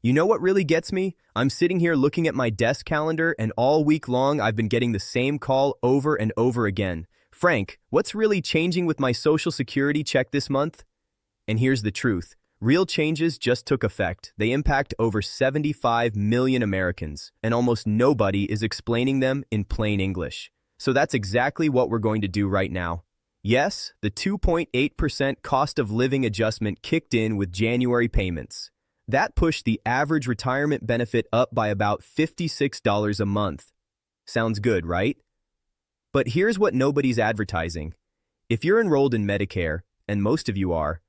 You know what really gets me? I'm sitting here looking at my desk calendar, and all week long I've been getting the same call over and over again. Frank, what's really changing with my Social Security check this month? And here's the truth. Real changes just took effect. They impact over 75 million Americans, and almost nobody is explaining them in plain English. So that's exactly what we're going to do right now. Yes, the 2.8% cost of living adjustment kicked in with January payments. That pushed the average retirement benefit up by about $56 a month. Sounds good, right? But here's what nobody's advertising. If you're enrolled in Medicare, and most of you are,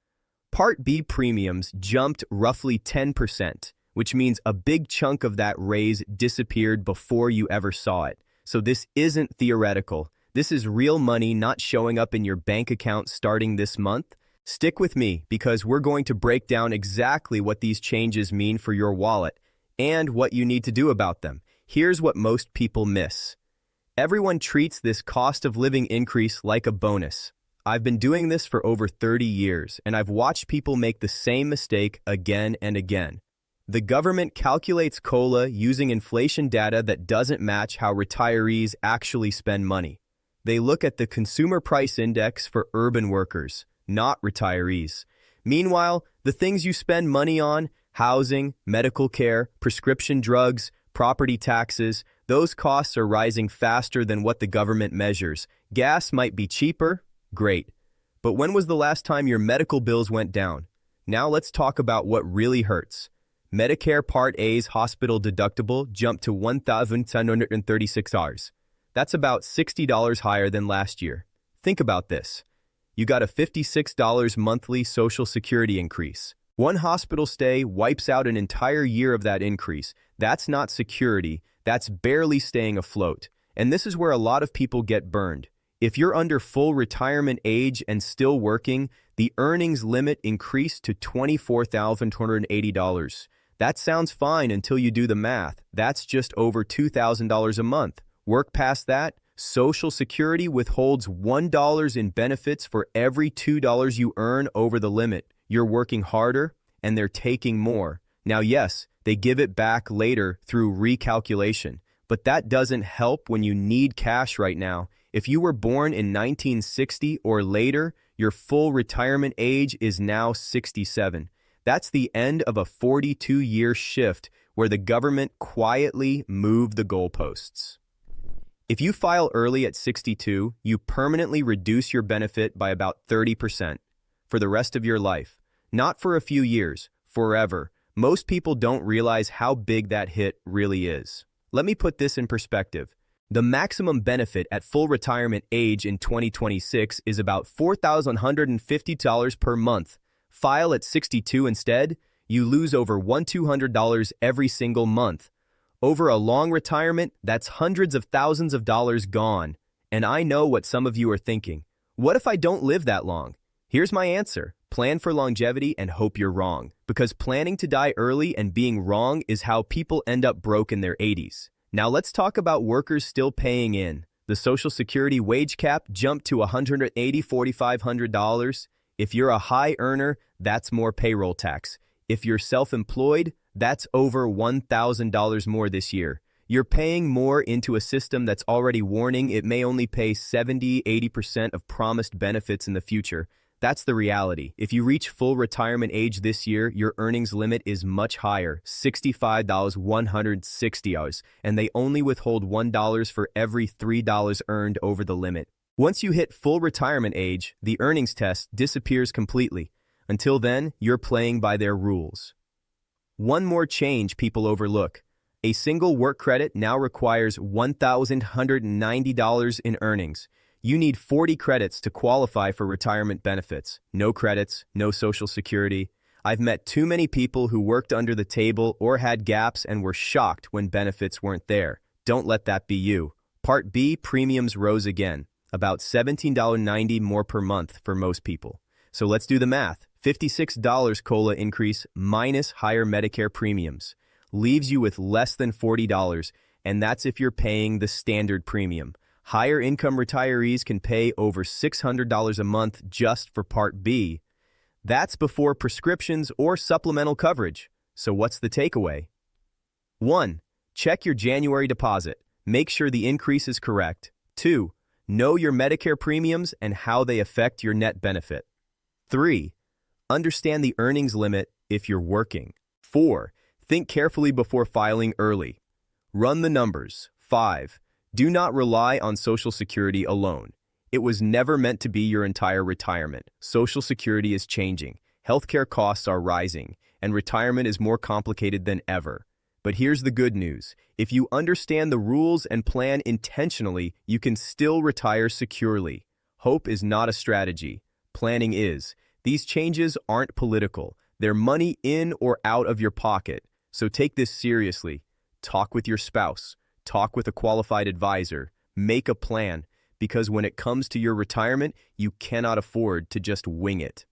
Part B premiums jumped roughly 10%, which means a big chunk of that raise disappeared before you ever saw it. So this isn't theoretical. This is real money not showing up in your bank account starting this month. Stick with me because we're going to break down exactly what these changes mean for your wallet and what you need to do about them. Here's what most people miss. Everyone treats this cost of living increase like a bonus. I've been doing this for over 30 years, and I've watched people make the same mistake again and again. The government calculates COLA using inflation data that doesn't match how retirees actually spend money. They look at the Consumer Price Index for urban workers, not retirees. Meanwhile, the things you spend money on, housing, medical care, prescription drugs, property taxes, those costs are rising faster than what the government measures. Gas might be cheaper, great. But when was the last time your medical bills went down? Now let's talk about what really hurts. Medicare Part A's hospital deductible jumped to $1,736. That's about $60 higher than last year. Think about this. You got a $56 monthly Social Security increase. One hospital stay wipes out an entire year of that increase. That's not security. That's barely staying afloat. And this is where a lot of people get burned. If you're under full retirement age and still working, the earnings limit increased to $24,280. That sounds fine until you do the math. That's just over $2,000 a month. Work past that, Social Security withholds $1 in benefits for every $2 you earn over the limit. You're working harder, and they're taking more. Now, yes, they give it back later through recalculation, but that doesn't help when you need cash right now. If you were born in 1960 or later, your full retirement age is now 67. That's the end of a 42-year shift where the government quietly moved the goalposts. If you file early at 62, you permanently reduce your benefit by about 30% for the rest of your life. Not for a few years, forever. Most people don't realize how big that hit really is. Let me put this in perspective. The maximum benefit at full retirement age in 2026 is about $4,150 per month. File at 62 instead, you lose over $1,200 every single month. Over a long retirement, that's hundreds of thousands of dollars gone. And I know what some of you are thinking. What if I don't live that long? Here's my answer. Plan for longevity and hope you're wrong. Because planning to die early and being wrong is how people end up broke in their 80s. Now let's talk about workers still paying in. The Social Security wage cap jumped to $4,500. If you're a high earner, that's more payroll tax. If you're self-employed, that's over $1,000 more this year. You're paying more into a system that's already warning it may only pay 70-80% of promised benefits in the future. That's the reality. If you reach full retirement age this year, your earnings limit is much higher, $65,160, and they only withhold $1 for every $3 earned over the limit. Once you hit full retirement age, the earnings test disappears completely. Until then, you're playing by their rules. One more change people overlook. A single work credit now requires $1,190 in earnings. You need 40 credits to qualify for retirement benefits. No credits, no Social Security. I've met too many people who worked under the table or had gaps and were shocked when benefits weren't there. Don't let that be you. Part B premiums rose again, about $17.90 more per month for most people. So let's do the math. $56 COLA increase minus higher Medicare premiums leaves you with less than $40, and that's if you're paying the standard premium. Higher income retirees can pay over $600 a month just for Part B. That's before prescriptions or supplemental coverage. So what's the takeaway? 1. Check your January deposit. Make sure the increase is correct. 2. Know your Medicare premiums and how they affect your net benefit. 3. Understand the earnings limit if you're working. 4. Think carefully before filing early. Run the numbers. 5. Do not rely on Social Security alone. It was never meant to be your entire retirement. Social Security is changing, healthcare costs are rising, and retirement is more complicated than ever. But here's the good news. If you understand the rules and plan intentionally, you can still retire securely. Hope is not a strategy. Planning is. These changes aren't political. They're money in or out of your pocket. So take this seriously. Talk with your spouse. Talk with a qualified advisor. Make a plan. Because when it comes to your retirement, you cannot afford to just wing it.